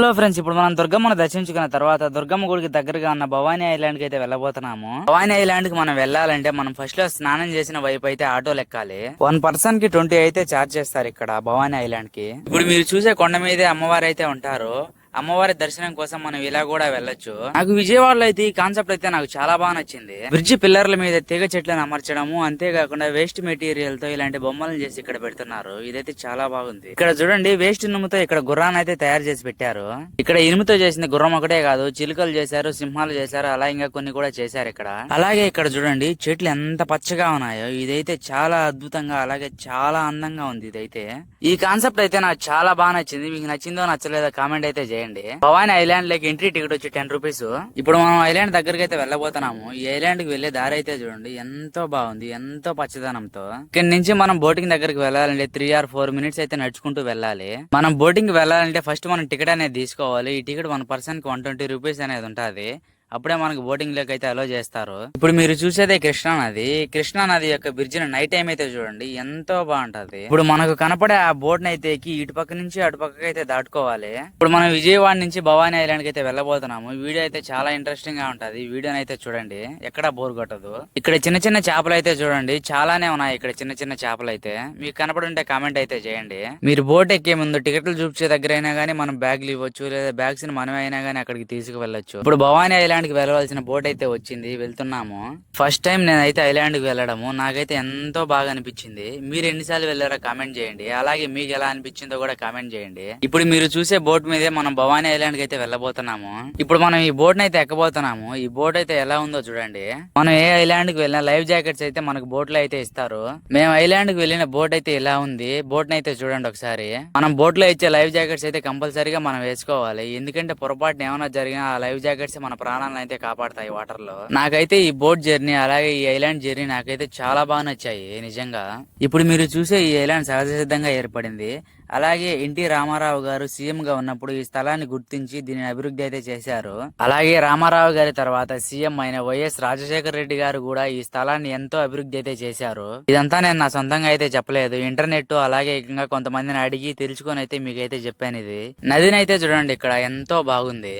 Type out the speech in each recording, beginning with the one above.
Hello friends, ఇప్పుడు మనం దుర్గమ్మను దర్శించుకున్న తర్వాత దుర్గమ్మ గుడికి దగ్గరగా ఉన్న భవానీ ఐలాండ్ కి అయితే వెళ్ళబోతున్నాము. భవానీ ఐలాండ్ కి మనం వెళ్ళాలంటే మనం ఫస్ట్ లో స్నానం చేసిన వైపు అయితే ఆటోలు ఎక్కాలి. 1 పర్సన్ కి 20 అయితే ఛార్జ్ చేస్తారు ఇక్కడ భవానీ ఐలాండ్ కి. ఇప్పుడు మీరు చూసే కొండ మీదే అమ్మవారు అయితే ఉంటారు. అమ్మవారి దర్శనం కోసం మనం ఇలా కూడా వెళ్ళొచ్చు. నాకు విజయవాడలో అయితే ఈ కాన్సెప్ట్ అయితే నాకు చాలా బాగా నచ్చింది. బ్రిడ్జి పిల్లర్ల మీద తీగ చెట్లను అమర్చడము, అంతేకాకుండా వేస్ట్ మెటీరియల్ తో ఇలాంటి బొమ్మలను చేసి ఇక్కడ పెడుతున్నారు. ఇదైతే చాలా బాగుంది. ఇక్కడ చూడండి, వేస్ట్ ఇనుముతో ఇక్కడ గుర్రాన్ని అయితే తయారు చేసి పెట్టారు. ఇక్కడ ఇనుముతో చేసిన గుర్రం ఒకటే కాదు, చిలుకలు చేశారు, సింహాలు చేశారు, అలా ఇంకా కొన్ని కూడా చేశారు ఇక్కడ. అలాగే ఇక్కడ చూడండి, చెట్లు ఎంత పచ్చగా ఉన్నాయో. ఇదైతే చాలా అద్భుతంగా, అలాగే చాలా అందంగా ఉంది. ఇదైతే ఈ కాన్సెప్ట్ అయితే నాకు చాలా బాగా నచ్చింది. మీకు నచ్చిందో నచ్చలేదో కామెంట్ అయితే చేయండి. భవానీ ఐలాండ్ లకి ఎంట్రీ టికెట్ వచ్చి 10 రూపీస్. ఇప్పుడు మనం ఐలాండ్ దగ్గరికి అయితే వెళ్ళబోతున్నాము. ఈ ఐలాండ్ కి వెళ్లే దారి అయితే చూడండి ఎంతో బాగుంది, ఎంతో పచ్చదనంతో. ఇక్కడ నుంచి మనం బోటింగ్ దగ్గరికి వెళ్ళాలంటే 3 or 4 మినిట్స్ అయితే నడుచుకుంటూ వెళ్ళాలి. మనం బోటింగ్ వెళ్ళాలంటే ఫస్ట్ మనం టికెట్ అనేది తీసుకోవాలి. ఈ టికెట్ 1 పర్సన్ కి 120 రూపీస్ అనేది ఉంటుంది. అప్పుడే మనకు బోటింగ్ లోకి అయితే అలో చేస్తారు. ఇప్పుడు మీరు చూసేదే కృష్ణా నది. కృష్ణా నది యొక్క బ్రిడ్జ్ నైట్ టైం అయితే చూడండి ఎంతో బాగుంటది. ఇప్పుడు మనకు కనపడే ఆ బోట్ నైతే ఎక్కి ఇటు పక్క నుంచి అటు పక్కకి అయితే దాటుకోవాలి. ఇప్పుడు మనం విజయవాడ నుంచి భవానీ ఐలాండ్ కి అయితే వెళ్ళబోతున్నాము. వీడియో అయితే చాలా ఇంట్రెస్టింగ్ గా ఉంటది. వీడియోని అయితే చూడండి, ఎక్కడా బోర్ కొట్టదు. ఇక్కడ చిన్న చిన్న చేపలు అయితే చూడండి చాలానే ఉన్నాయి. ఇక్కడ చిన్న చిన్న చేపలు అయితే మీకు కనపడుంటే కామెంట్ అయితే చేయండి. మీరు బోట్ ఎక్కే ముందు టికెట్లు చూపించే దగ్గర అయినా గానీ మనం బ్యాగ్లు ఇవ్వచ్చు, లేదా బ్యాగ్స్ ని మనమే అయినా గానీ అక్కడికి తీసుకువెళ్ళొచ్చు. ఇప్పుడు భవానీ ఐలాండ్ కి వెళ్ళవలసిన బోట్ అయితే వచ్చింది, వెళ్తున్నాము. ఫస్ట్ టైం నేనైతే ఐలాండ్ కి వెళ్ళడము నాకైతే ఎంతో బాగా అనిపించింది. మీరు ఎన్నిసార్లు వెళ్ళారో కామెంట్ చేయండి. అలాగే మీకు ఎలా అనిపించిందో కూడా కామెంట్ చేయండి. ఇప్పుడు మీరు చూసే బోట్ మీదే మనం భవానీ ఐలాండ్ కి అయితే వెళ్ళబోతున్నాము. ఇప్పుడు మనం ఈ బోట్ అయితే ఎక్కబోతున్నాము. ఈ బోట్ అయితే ఎలా ఉందో చూడండి. మనం ఏ ఐలాండ్ కి వెళ్ళినా లైఫ్ జాకెట్స్ అయితే మనకు బోట్ లో అయితే ఇస్తారు. మేము ఐలాండ్ కి వెళ్ళిన బోట్ అయితే ఇలా ఉంది. బోట్ ని అయితే చూడండి ఒకసారి. మనం బోట్ లో ఇచ్చే లైఫ్ జాకెట్స్ అయితే కంపల్సరీగా మనం వేసుకోవాలి. ఎందుకంటే పొరపాటున ఏమైనా జరిగినా ఆ లైఫ్ జాకెట్స్ మన ప్రాణాలను అయితే కాపాడతాయి వాటర్ లో. నాకైతే ఈ బోట్ జర్నీ అలాగే ఈ ఐలాండ్ జర్నీ నాకైతే చాలా బాగా నచ్చాయి నిజంగా. ఇప్పుడు మీరు చూసే ఈ ఐలాండ్ సహజ సిద్ధంగా ఏర్పడింది. అలాగే ఎన్టీ రామారావు గారు సీఎం గా ఉన్నప్పుడు ఈ స్థలాన్ని గుర్తించి దీనిని అభివృద్ధి అయితే చేశారు. అలాగే రామారావు గారి తర్వాత సీఎం అయిన వైఎస్ రాజశేఖర రెడ్డి గారు కూడా ఈ స్థలాన్ని ఎంతో అభివృద్ధి అయితే చేశారు. ఇదంతా నేను నా సొంతంగా అయితే చెప్పలేదు. ఇంటర్నెట్ అలాగే ఇంకా కొంతమందిని అడిగి తెలుసుకొని అయితే మీకైతే చెప్పాను. ఇది నదిని అయితే చూడండి, ఇక్కడ ఎంతో బాగుంది.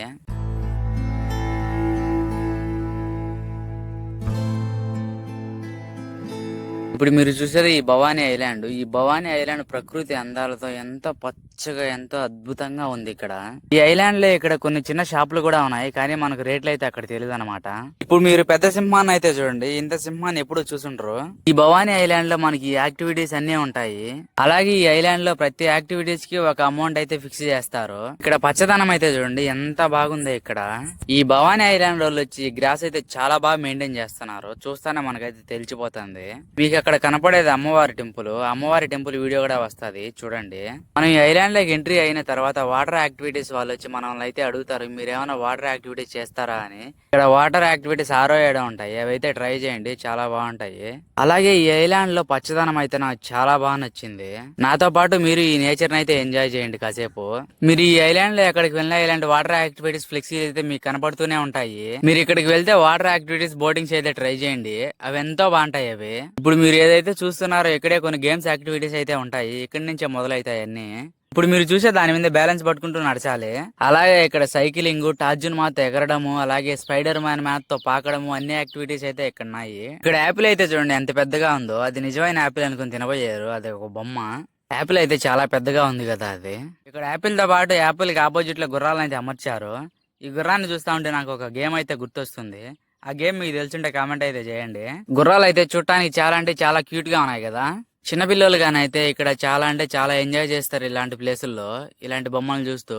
ఇప్పుడు మీరు చూసేది ఈ భవానీ ఐలాండ్. ఈ భవానీ ఐలాండ్ ప్రకృతి అందాలతో ఎంతో పచ్చగా ఎంతో అద్భుతంగా ఉంది. ఇక్కడ ఈ ఐలాండ్ లో ఇక్కడ కొన్ని చిన్న షాపులు కూడా ఉన్నాయి, కానీ మనకు రేట్లు అయితే అక్కడ తెలియదు అనమాట. ఇప్పుడు మీరు పెద్ద సింహాన్ని అయితే చూడండి, ఇంత సింహాన్ని ఎప్పుడు చూసుంటారు. ఈ భవానీ ఐలాండ్ లో మనకి యాక్టివిటీస్ అన్ని ఉంటాయి. అలాగే ఈ ఐలాండ్ లో ప్రతి యాక్టివిటీస్ కి ఒక అమౌంట్ అయితే ఫిక్స్ చేస్తారు. ఇక్కడ పచ్చదనం అయితే చూడండి ఎంత బాగుంది. ఇక్కడ ఈ భవానీ ఐలాండ్ వాళ్ళు వచ్చి గ్రాస్ అయితే చాలా బాగా మెయింటైన్ చేస్తున్నారు. చూస్తానే మనకైతే తెలిసిపోతుంది. మీకు అక్కడ కనపడేది అమ్మవారి టెంపుల్. అమ్మవారి టెంపుల్ వీడియో కూడా వస్తుంది చూడండి. మనం ఈ ఐలాండ్ లోకి ఎంట్రీ అయిన తర్వాత వాటర్ యాక్టివిటీస్ వాళ్ళు వచ్చి మనల్ని అయితే అడుగుతారు, మీరు ఏమైనా వాటర్ యాక్టివిటీస్ చేస్తారా అని. ఇక్కడ వాటర్ యాక్టివిటీస్ 6 7 ఉంటాయి. అవైతే ట్రై చేయండి, చాలా బాగుంటాయి. అలాగే ఈ ఐలాండ్ లో పచ్చదనం అయితే నాకు చాలా బాగా నచ్చింది. నాతో పాటు మీరు ఈ నేచర్ అయితే ఎంజాయ్ చేయండి కాసేపు. మీరు ఈ ఐలాండ్ లో ఎక్కడికి వెళ్ళినా ఇలాంటి వాటర్ యాక్టివిటీస్ ఫ్లెక్సీ అయితే మీకు కనపడుతూనే ఉంటాయి. మీరు ఇక్కడికి వెళ్తే వాటర్ యాక్టివిటీస్ బోటింగ్స్ అయితే ట్రై చేయండి, అవి ఎంతో బాగుంటాయి. అవి ఇప్పుడు మీరు ఏదైతే చూస్తున్నారో ఇక్కడే కొన్ని గేమ్స్ యాక్టివిటీస్ అయితే ఉంటాయి. ఇక్కడి నుంచే మొదలవుతాయి అన్ని. ఇప్పుడు మీరు చూసే దాని మీద బ్యాలెన్స్ పట్టుకుంటూ నడచాలి. అలాగే ఇక్కడ సైకిలింగ్, టార్జున్ మాత్ ఎగరడము, అలాగే స్పైడర్ మ్యాన్ మ్యాథ్ తో పాకడము, అన్ని యాక్టివిటీస్ అయితే ఇక్కడ ఉన్నాయి. ఇక్కడ యాపిల్ అయితే చూడండి ఎంత పెద్దగా ఉందో. అది నిజమైన యాపిల్ అనుకుని తినబోయారు, అది ఒక బొమ్మ. యాపిల్ అయితే చాలా పెద్దగా ఉంది కదా అది. ఇక్కడ యాపిల్ తో పాటు యాపిల్ కి ఆపోజిట్ లో గుర్రాలను అయితే అమర్చారు. ఈ గుర్రాన్ని చూస్తా ఉంటే నాకు ఒక గేమ్ అయితే గుర్తొస్తుంది. ఆ గేమ్ మీకు తెలుసుంటే కామెంట్ అయితే చేయండి. గుర్రాలు అయితే చూడటానికి చాలా అంటే చాలా క్యూట్ గా ఉన్నాయి కదా. చిన్నపిల్లలు గానైతే ఇక్కడ చాలా అంటే చాలా ఎంజాయ్ చేస్తారు ఇలాంటి ప్లేసుల్లో, ఇలాంటి బొమ్మలు చూస్తూ.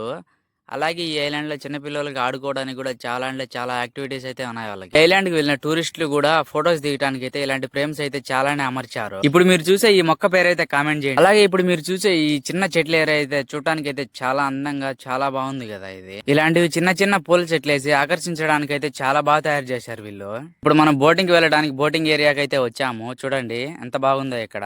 అలాగే ఈ ఐలాండ్ లో చిన్నపిల్లలకి ఆడుకోవడానికి కూడా చాలా అంటే చాలా యాక్టివిటీస్ అయితే ఉన్నాయి వాళ్ళకి. ఐలాండ్ కి వెళ్ళిన టూరిస్టులు కూడా ఫొటోస్ దిగడానికి అయితే ఇలాంటి ఫ్రేమ్స్ అయితే చాలానే అమర్చారు. ఇప్పుడు మీరు చూసే ఈ మొక్క పేరు అయితే కామెంట్ చేయండి. అలాగే ఇప్పుడు మీరు చూసే ఈ చిన్న చెట్లు ఏరియా అయితే చూడటానికి అయితే చాలా అందంగా చాలా బాగుంది కదా. ఇది ఇలాంటివి చిన్న చిన్న పూల చెట్లు వేసి ఆకర్షించడానికి అయితే చాలా బాగా తయారు చేశారు వీళ్ళు. ఇప్పుడు మనం బోటింగ్ కి వెళ్ళడానికి బోటింగ్ ఏరియాకి అయితే వచ్చాము. చూడండి ఎంత బాగుందో ఇక్కడ.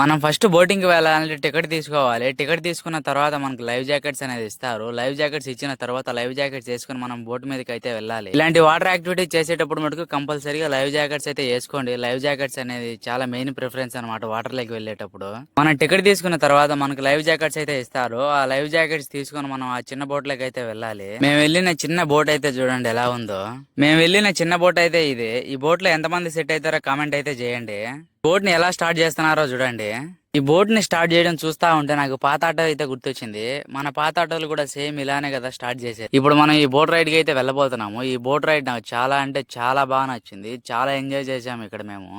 మనం ఫస్ట్ బోటింగ్ కి వెళ్ళాలంటే టికెట్ తీసుకోవాలి. టికెట్ తీసుకున్న తర్వాత మనకు లైవ్ జాకెట్స్ అనేది ఇస్తారు. లైవ్ జాకెట్స్ జాకెట్స్ ఇచ్చిన తర్వాత లైవ్ జాకెట్స్ వేసుకుని మనం బోట్ మీదకి అయితే వెళ్ళాలి. ఇలాంటి వాటర్ యాక్టివిటీ చేసేటప్పుడు మటుకు కంపల్సరీగా లైవ్ జాకెట్స్ అయితే వేసుకోండి. లైవ్ జాకెట్స్ అనేది చాలా మెయిన్ ప్రిఫరెన్స్ అనమాట వాటర్ లోకి వెళ్ళేటప్పుడు. మనం టికెట్ తీసుకున్న తర్వాత మనకు లైవ్ జాకెట్స్ అయితే ఇస్తారు. ఆ లైవ్ జాకెట్స్ తీసుకుని మనం ఆ చిన్న బోట్ లోకి అయితే వెళ్ళాలి. మేము వెళ్ళిన చిన్న బోట్ అయితే చూడండి ఎలా ఉందో. మేము వెళ్ళిన చిన్న బోట్ అయితే ఇది. ఈ బోట్ లో ఎంతమంది సెట్ అవుతారో కామెంట్ అయితే చేయండి. బోట్ ని ఎలా స్టార్ట్ చేస్తున్నారో చూడండి. ఈ బోట్ ని స్టార్ట్ చేయడం చూస్తా ఉంటే నాకు పాత ఆటో అయితే గుర్తొచ్చింది. మన పాత ఆటోలు కూడా సేమ్ ఇలానే కదా స్టార్ట్ చేసేది. ఇప్పుడు మనం ఈ బోట్ రైడ్ కి అయితే వెళ్ళబోతున్నాము. ఈ బోట్ రైడ్ నాకు చాలా అంటే చాలా బాగా నచ్చింది. చాలా ఎంజాయ్ చేసాము ఇక్కడ మేము.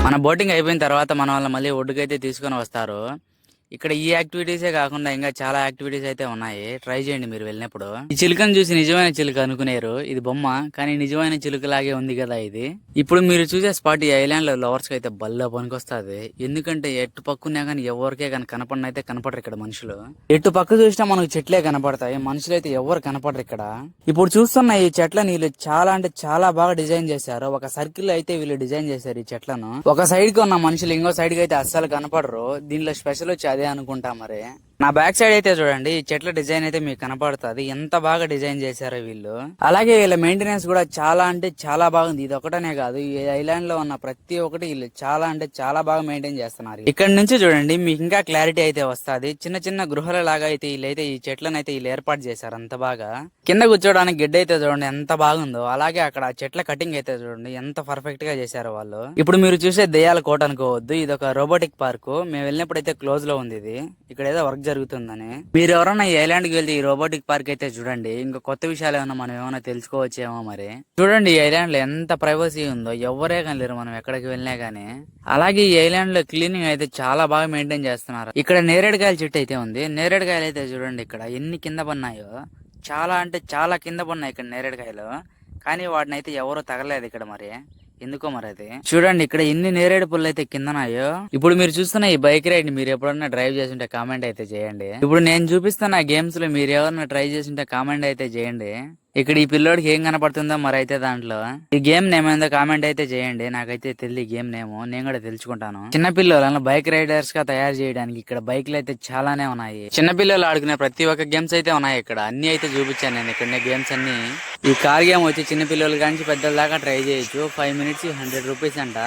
మన బోటింగ్ అయిపోయిన తర్వాత మన వాళ్ళ మళ్ళీ ఒడ్డుకైతే తీసుకొని వస్తారు. ఇక్కడ ఈ యాక్టివిటీసే కాకుండా ఇంకా చాలా యాక్టివిటీస్ అయితే ఉన్నాయి. ట్రై చేయండి మీరు వెళ్ళినప్పుడు. ఈ చిలుకను చూసి నిజమైన చిలుక అనుకునేరు. ఇది బొమ్మ కానీ నిజమైన చిలుకలాగే ఉంది కదా ఇది. ఇప్పుడు మీరు చూసే స్పాట్ ఈ ఐలాండ్ లో లవర్స్ కి అయితే బల్ల పనికొస్తుంది. ఎందుకంటే ఎటు పక్కున్నా కానీ ఎవరికే కానీ కనపడినైతే కనపడరు ఇక్కడ మనుషులు. ఎటు పక్క చూసినా మనకు చెట్లే కనపడతాయి. మనుషులు అయితే ఎవరు కనపడరు ఇక్కడ. ఇప్పుడు చూస్తున్న ఈ చెట్లని వీళ్ళు చాలా అంటే చాలా బాగా డిజైన్ చేశారు. ఒక సర్కిల్ అయితే వీళ్ళు డిజైన్ చేశారు ఈ చెట్లను. ఒక సైడ్ కి ఉన్న మనుషులు ఇంకో సైడ్ కి అయితే అస్సలు కనపడరు. దీనిలో స్పెషల్ వచ్చి అదే అనుకుంటా మరి. నా బ్యాక్ సైడ్ అయితే చూడండి ఈ చెట్ల డిజైన్ అయితే మీకు కనపడుతుంది. ఎంత బాగా డిజైన్ చేశారో వీళ్ళు. అలాగే వీళ్ళ మెయింటెనెన్స్ కూడా చాలా అంటే చాలా బాగుంది. ఇది ఒకటనే కాదు, ఈ ఐలాండ్ లో ఉన్న ప్రతి ఒక్కటి వీళ్ళు చాలా అంటే చాలా బాగా మెయింటైన్ చేస్తున్నారు. ఇక్కడ నుంచి చూడండి మీకు ఇంకా క్లారిటీ అయితే వస్తుంది. చిన్న చిన్న గృహాల లాగా అయితే వీళ్ళైతే ఈ చెట్లను అయితే వీళ్ళు ఏర్పాటు చేశారు అంత బాగా. కింద కూర్చోడానికి గడ్డ అయితే చూడండి ఎంత బాగుందో. అలాగే అక్కడ చెట్ల కటింగ్ అయితే చూడండి ఎంత పర్ఫెక్ట్ గా చేశారు వాళ్ళు. ఇప్పుడు మీరు చూసే దెయ్యాల కోట అనుకోవద్దు, ఇది ఒక రోబోటిక్ పార్క్. మేము వెళ్ళినప్పుడు అయితే క్లోజ్ లో ఉంది ఇది. ఇక్కడ ఏదో వర్క్ జరుగుతుందని. మీరు ఎవరైనా ఈ ఐలాండ్ కి వెళ్తే ఈ రోబోటిక్ పార్క్ అయితే చూడండి. ఇంకా కొత్త విషయాలు ఏమన్నా మనం ఏమైనా తెలుసుకోవచ్చేమో మరి. చూడండి ఈ ఐలాండ్ లో ఎంత ప్రైవసీ ఉందో. ఎవరే కానీ లేరు మనం ఎక్కడికి వెళ్ళినా గానీ. అలాగే ఈ ఐలాండ్ లో క్లీనింగ్ అయితే చాలా బాగా మెయింటైన్ చేస్తున్నారు. ఇక్కడ నేరేడుకాయల చెట్టు అయితే ఉంది. నేరేడుకాయలు అయితే చూడండి ఇక్కడ ఎన్ని కింద పడినాయో. చాలా అంటే చాలా కింద పడినాయి ఇక్కడ నేరేడుకాయలు. కానీ వాటిని అయితే ఎవరో తగలేదు ఇక్కడ మరి. ఎందుకో మరి అది. చూడండి ఇక్కడ ఎన్ని నేరేడు పుల్లు అయితే కిందనాయో. ఇప్పుడు మీరు చూస్తున్న ఈ బైక్ రైడ్ మీరు ఎప్పుడన్నా డ్రైవ్ చేస్తుంటే కామెంట్ అయితే చేయండి. ఇప్పుడు నేను చూపిస్తున్న గేమ్స్ లో మీరు ఎవరన్నా ట్రై చేస్తుంటే కామెంట్ అయితే చేయండి. ఇక్కడ ఈ పిల్లోడికి ఏం కనపడుతుందో మరి అయితే దాంట్లో. ఈ గేమ్ నేమ్ ఏందో కామెంట్ అయితే చేయండి. నాకైతే తెలియదు గేమ్ నేమ్, నేను కూడా తెలుసుకుంటాను. చిన్న పిల్లలను బైక్ రైడర్స్ గా తయారు చేయడానికి ఇక్కడ బైక్లు అయితే చాలానే ఉన్నాయి. చిన్న పిల్లలు ఆడుకునే ప్రతి ఒక్క గేమ్స్ అయితే ఉన్నాయి ఇక్కడ. అన్ని అయితే చూపించాను నేను ఇక్కడ గేమ్స్ అన్ని. ఈ కార్ గేమ్ వచ్చి చిన్న పిల్లల కానీ పెద్దల దాకా ట్రై చేయొచ్చు. 5 minutes 100 rupees అంట.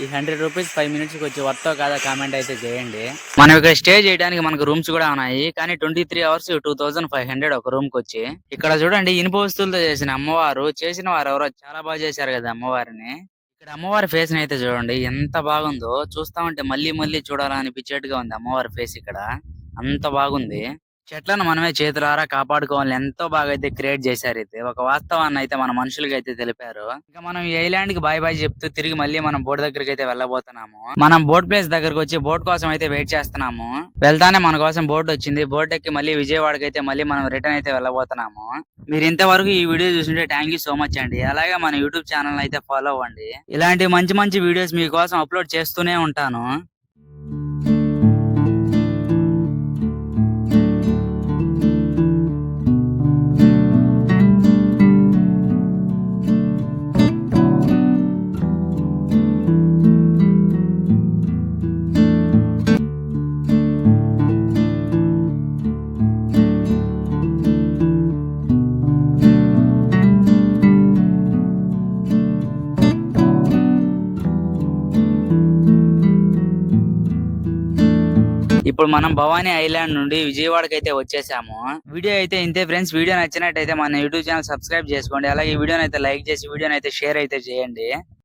ఈ 100 rupees 5 minutes కి వచ్చి వర్తో కాదా కామెంట్ అయితే చేయండి. మనం ఇక్కడ స్టే చేయడానికి మనకు రూమ్స్ కూడా ఉన్నాయి. కానీ 23 hours 2500 ఒక రూమ్ కి వచ్చి. ఇక్కడ చూడండి ఇనుప వస్తువులతో చేసిన అమ్మవారు. చేసిన వారు ఎవరో చాలా బాగా చేశారు కదా అమ్మవారిని. ఇక్కడ అమ్మవారి ఫేస్ ని అయితే చూడండి ఎంత బాగుందో. చూస్తా ఉంటే మళ్ళీ మళ్ళీ చూడాలనిపించేట్టుగా ఉంది అమ్మవారి ఫేస్ ఇక్కడ. అంత బాగుంది. చెట్లను మనమే చేతులారా కాపాడుకోవాలని ఎంతో బాగా అయితే క్రియేట్ చేశారు. అయితే ఒక వాస్తవాన్ని అయితే మన మనుషులకి అయితే తెలిపారు. ఇంకా మనం ఈ ఐలాండ్ కి బాయ్ బాయ్ చెప్తూ తిరిగి మళ్ళీ మనం బోట్ దగ్గరికి అయితే వెళ్ళబోతున్నాము. మనం బోట్ ప్లేస్ దగ్గరకు వచ్చి బోట్ కోసం అయితే వెయిట్ చేస్తున్నాము. వెళ్తానే మన కోసం బోట్ వచ్చింది. బోట్ ఎక్కి మళ్ళీ విజయవాడకి అయితే మళ్ళీ మనం రిటర్న్ అయితే వెళ్ళబోతున్నాము. మీరు ఇంతవరకు ఈ వీడియో చూస్తుంటే థ్యాంక్ యూ సో మచ్ అండి. అలాగే మన యూట్యూబ్ ఛానల్ అయితే ఫాలో అవ్వండి. ఇలాంటి మంచి మంచి వీడియోస్ మీకోసం అప్లోడ్ చేస్తూనే ఉంటాను. ఇప్పుడు మనం భవానీ ఐలాండ్ నుండి విజయవాడకి అయితే వచ్చేసాము. వీడియో అయితే ఇంతే ఫ్రెండ్స్. వీడియో నచ్చినట్టయితే మన యూట్యూబ్ ఛానల్ సబ్స్క్రైబ్ చేసుకోండి. అలాగే ఈ వీడియోని అయితే లైక్ చేసి వీడియోని అయితే షేర్ అయితే చేయండి.